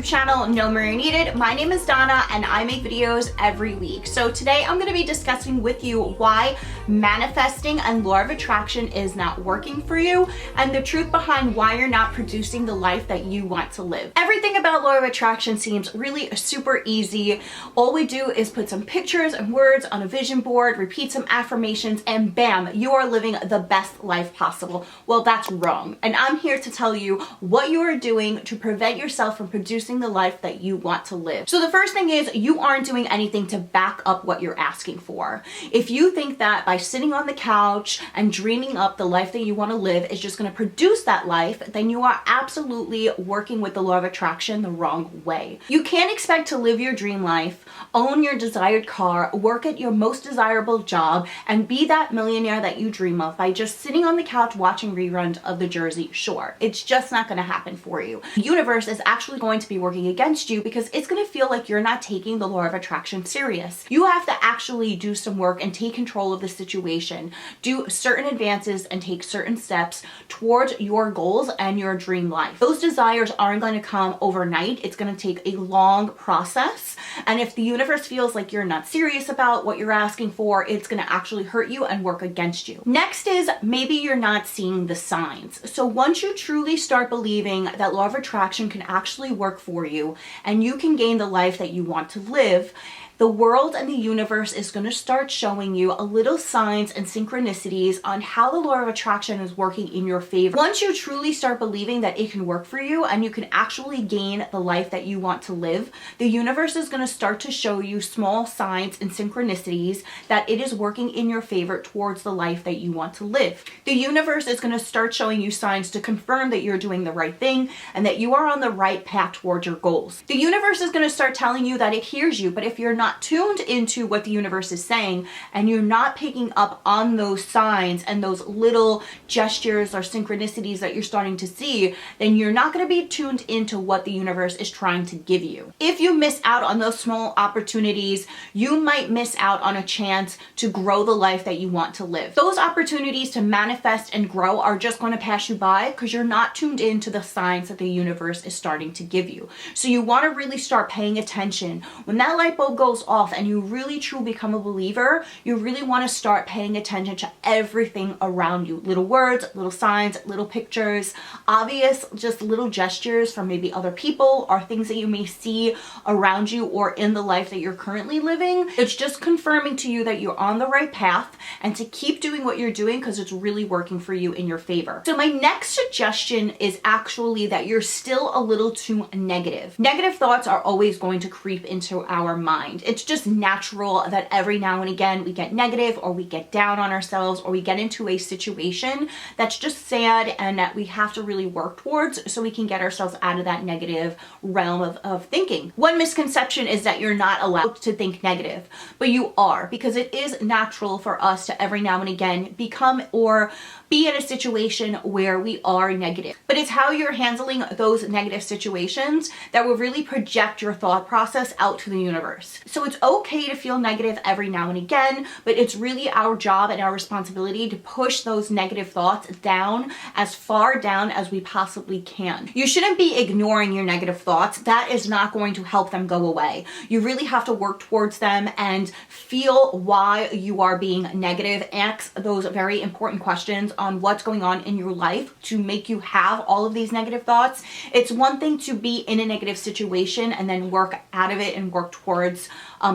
YouTube channel, No Mirror Needed. My name is Donna and I make videos every week. So today I'm going to be discussing with you why manifesting and law of attraction is not working for you and the truth behind why you're not producing the life that you want to live. Everything about law of attraction seems really super easy. All we do is put some pictures and words on a vision board, repeat some affirmations, and bam, you are living the best life possible. Well, that's wrong. And I'm here to tell you what you are doing to prevent yourself from producing the life that you want to live. So the first thing is you aren't doing anything to back up what you're asking for. If you think that by sitting on the couch and dreaming up the life that you want to live is just going to produce that life, then you are absolutely working with the law of attraction the wrong way. You can't expect to live your dream life, own your desired car, work at your most desirable job, and be that millionaire that you dream of by just sitting on the couch watching reruns of the Jersey Shore. It's just not going to happen for you. The universe is actually going to be working against you because it's going to feel like you're not taking the law of attraction serious. You have to actually do some work and take control of the situation, do certain advances and take certain steps towards your goals and your dream life. Those desires aren't going to come overnight. It's going to take a long process. And if the universe feels like you're not serious about what you're asking for, it's going to actually hurt you and work against you. Next is maybe you're not seeing the signs. So once you truly start believing that law of attraction can actually work for you and you can gain the life that you want to live, the world and the universe is going to start showing you a little signs and synchronicities on how the law of attraction is working in your favor. Once you truly start believing that it can work for you and you can actually gain the life that you want to live, the universe is going to start to show you small signs and synchronicities that it is working in your favor towards the life that you want to live. The universe is going to start showing you signs to confirm that you're doing the right thing and that you are on the right path towards your goals. The universe is going to start telling you that it hears you, but if you're not tuned into what the universe is saying and you're not picking up on those signs and those little gestures or synchronicities that you're starting to see, then you're not going to be tuned into what the universe is trying to give you. If you miss out on those small opportunities, you might miss out on a chance to grow the life that you want to live. Those opportunities to manifest and grow are just going to pass you by because you're not tuned into the signs that the universe is starting to give you. So you want to really start paying attention. When that light bulb goes off and you really truly become a believer, you really want to start paying attention to everything around you. Little words, little signs, little pictures, obvious just little gestures from maybe other people or things that you may see around you or in the life that you're currently living. It's just confirming to you that you're on the right path and to keep doing what you're doing because it's really working for you in your favor. So my next suggestion is actually that you're still a little too negative. Negative thoughts are always going to creep into our mind. It's just natural that every now and again we get negative or we get down on ourselves or we get into a situation that's just sad and that we have to really work towards so we can get ourselves out of that negative realm of thinking. One misconception is that you're not allowed to think negative, but you are, because it is natural for us to every now and again become or be in a situation where we are negative. But it's how you're handling those negative situations that will really project your thought process out to the universe. So it's okay to feel negative every now and again, but it's really our job and our responsibility to push those negative thoughts down as far down as we possibly can. You shouldn't be ignoring your negative thoughts. That is not going to help them go away. You really have to work towards them and feel why you are being negative. Ask those very important questions on what's going on in your life to make you have all of these negative thoughts. It's one thing to be in a negative situation and then work out of it and work towards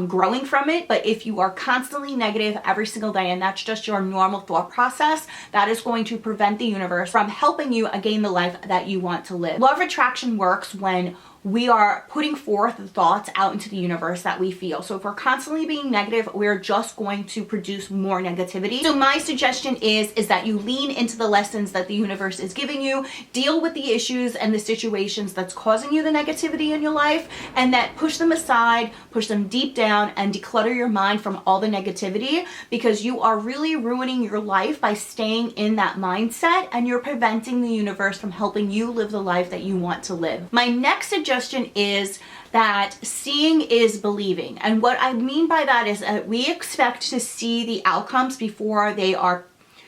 growing from it. But if you are constantly negative every single day and that's just your normal thought process, that is going to prevent the universe from helping you gain the life that you want to live. Law of attraction works when we are putting forth the thoughts out into the universe that we feel. So if we're constantly being negative, we're just going to produce more negativity. So my suggestion is that you lean into the lessons that the universe is giving you, deal with the issues and the situations that's causing you the negativity in your life, and that push them aside, push them deep down, and declutter your mind from all the negativity, because you are really ruining your life by staying in that mindset and you're preventing the universe from helping you live the life that you want to live. My next suggestion is that seeing is believing. And what I mean by that is that we expect to see the outcomes before they are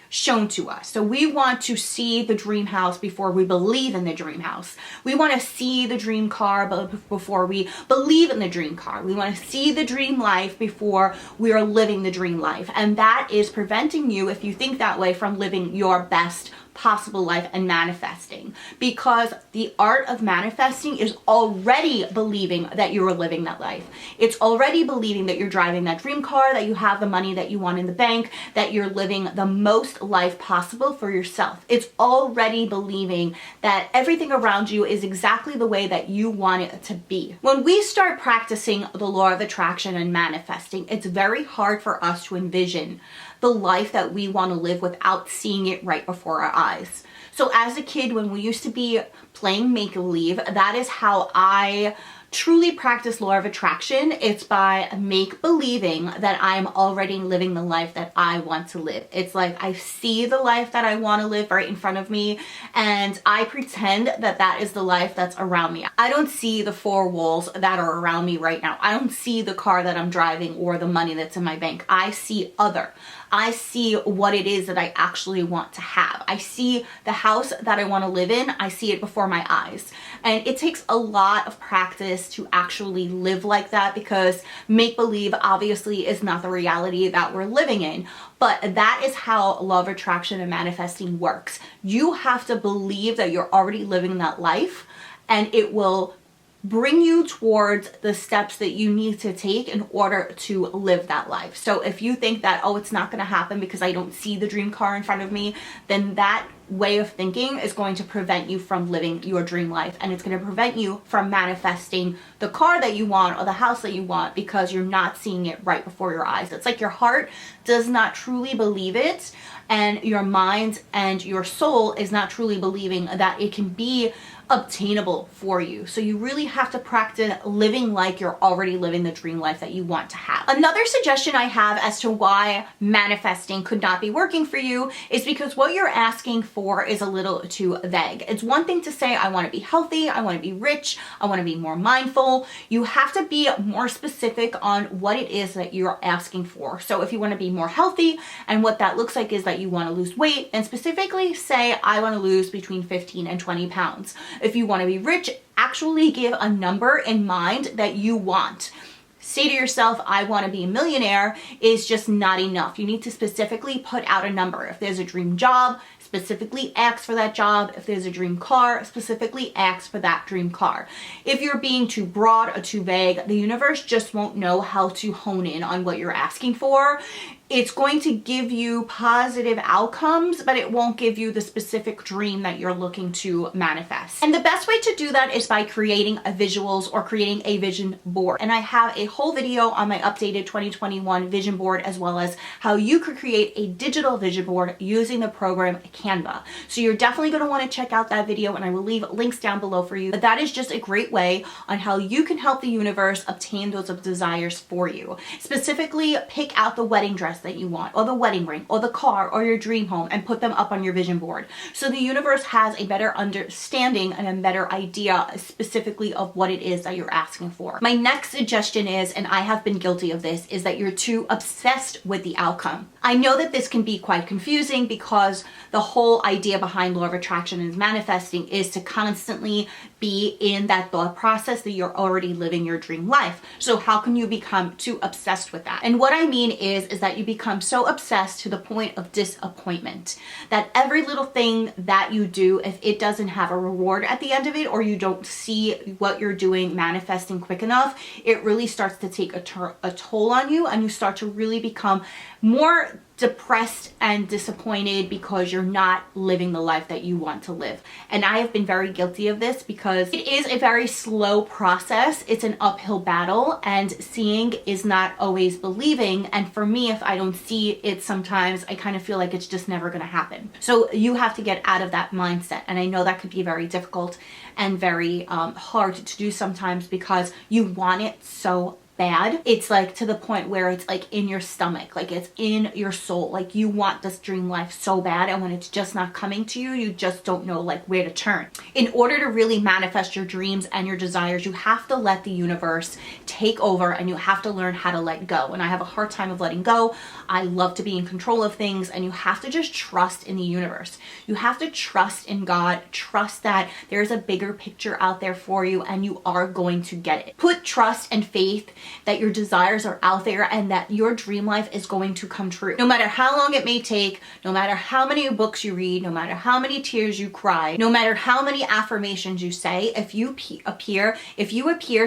shown to us. So we want to see the dream house before we believe in the dream house. We want to see the dream car before we believe in the dream car. We want to see the dream life before we are living the dream life. And that is preventing you, if you think that way, from living your best possible life and manifesting, because the art of manifesting is already believing that you are living that life. It's already believing that you're driving that dream car, that you have the money that you want in the bank, that you're living the most life possible for yourself. It's already believing that everything around you is exactly the way that you want it to be. When we start practicing the law of attraction and manifesting, it's very hard for us to envision the life that we want to live without seeing it right before our eyes. So as a kid, when we used to be playing make-believe, that is how I truly practice law of attraction. It's by make-believing that I'm already living the life that I want to live. It's like I see the life that I want to live right in front of me, and I pretend that that is the life that's around me. I don't see the four walls that are around me right now. I don't see the car that I'm driving or the money that's in my bank. I see other. I see what it is that I actually want to have. I see the house that I want to live in. I see it before my eyes. And it takes a lot of practice to actually live like that, because make-believe obviously is not the reality that we're living in. But that is how law of attraction and manifesting works. You have to believe that you're already living that life, and it will bring you towards the steps that you need to take in order to live that life. So if you think that, oh, it's not going to happen because I don't see the dream car in front of me, then that way of thinking is going to prevent you from living your dream life, and it's going to prevent you from manifesting the car that you want or the house that you want, because you're not seeing it right before your eyes. It's like your heart does not truly believe it, and your mind and your soul is not truly believing that it can be obtainable for you. So you really have to practice living like you're already living the dream life that you want to have. Another suggestion I have as to why manifesting could not be working for you is because what you're asking for is a little too vague. It's one thing to say, I want to be healthy, I want to be rich, I want to be more mindful. You have to be more specific on what it is that you're asking for. So if you want to be more healthy, and what that looks like is that you want to lose weight, and specifically say, I want to lose between 15 and 20 pounds. If you want to be rich, actually give a number in mind that you want. Say to yourself, I want to be a millionaire is just not enough. You need to specifically put out a number. If there's a dream job, specifically ask for that job. If there's a dream car, specifically ask for that dream car. If you're being too broad or too vague, the universe just won't know how to hone in on what you're asking for. It's going to give you positive outcomes, but it won't give you the specific dream that you're looking to manifest. And the best way to do that is by creating visuals or creating a vision board. And I have a whole video on my updated 2021 vision board, as well as how you could create a digital vision board using the program Canva. So you're definitely going to want to check out that video, and I will leave links down below for you. But that is just a great way on how you can help the universe obtain those desires for you. Specifically, pick out the wedding dress that you want, or the wedding ring, or the car, or your dream home, and put them up on your vision board. So the universe has a better understanding and a better idea specifically of what it is that you're asking for. My next suggestion is, and I have been guilty of this, is that you're too obsessed with the outcome. I know that this can be quite confusing, because the whole idea behind law of attraction and manifesting is to constantly be in that thought process that you're already living your dream life. So how can you become too obsessed with that? And what I mean is that you become so obsessed to the point of disappointment, that every little thing that you do, if it doesn't have a reward at the end of it, or you don't see what you're doing manifesting quick enough, it really starts to take a toll on you, and you start to really become more depressed and disappointed because you're not living the life that you want to live. And I have been very guilty of this, because it is a very slow process. It's an uphill battle, and seeing is not always believing. And for me, if I don't see it sometimes, I kind of feel like it's just never going to happen. So you have to get out of that mindset. And I know that could be very difficult and very hard to do sometimes, because you want it so bad. It's like to the point where it's like in your stomach, like it's in your soul. Like you want this dream life so bad, and when it's just not coming to you, you just don't know like where to turn. In order to really manifest your dreams and your desires, you have to let the universe take over, and you have to learn how to let go. And I have a hard time of letting go. I love to be in control of things, and you have to just trust in the universe. You have to trust in God, trust that there's a bigger picture out there for you, and you are going to get it. Put trust and faith that your desires are out there and that your dream life is going to come true. No matter how long it may take, no matter how many books you read, no matter how many tears you cry, no matter how many affirmations you say, if you appear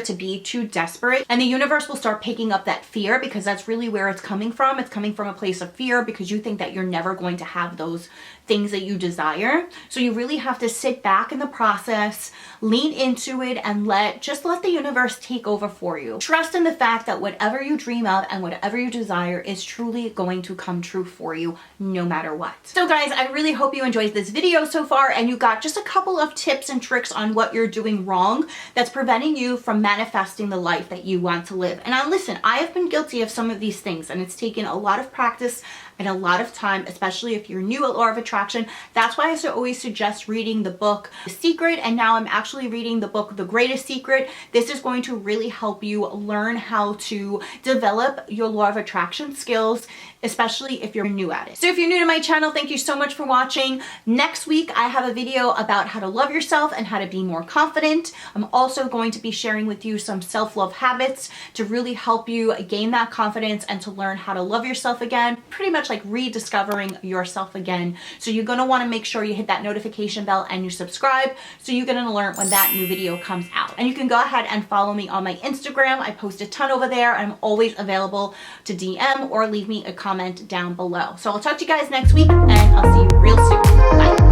to be too desperate, and the universe will start picking up that fear, because that's really where it's coming from. It's coming from a place of fear because you think that you're never going to have those things that you desire. So you really have to sit back in the process, lean into it, and just let the universe take over for you. Trust in the fact that whatever you dream of and whatever you desire is truly going to come true for you no matter what. So guys, I really hope you enjoyed this video so far and you got just a couple of tips and tricks on what you're doing wrong that's preventing you from manifesting the life that you want to live. And now listen, I have been guilty of some of these things, and it's taken a lot of practice and a lot of time, especially if you're new at Law of Attraction. That's why I always suggest reading the book The Secret, and now I'm actually reading the book The Greatest Secret. This is going to really help you learn how to develop your Law of Attraction skills, especially if you're new at it. So if you're new to my channel, thank you so much for watching. Next week, I have a video about how to love yourself and how to be more confident. I'm also going to be sharing with you some self-love habits to really help you gain that confidence and to learn how to love yourself again, pretty much like rediscovering yourself again. So you're going to want to make sure you hit that notification bell and you subscribe so you're going to learn when that new video comes out. And you can go ahead and follow me on my Instagram. I post a ton over there. I'm always available to DM or leave me a comment down below. So I'll talk to you guys next week, and I'll see you real soon. Bye.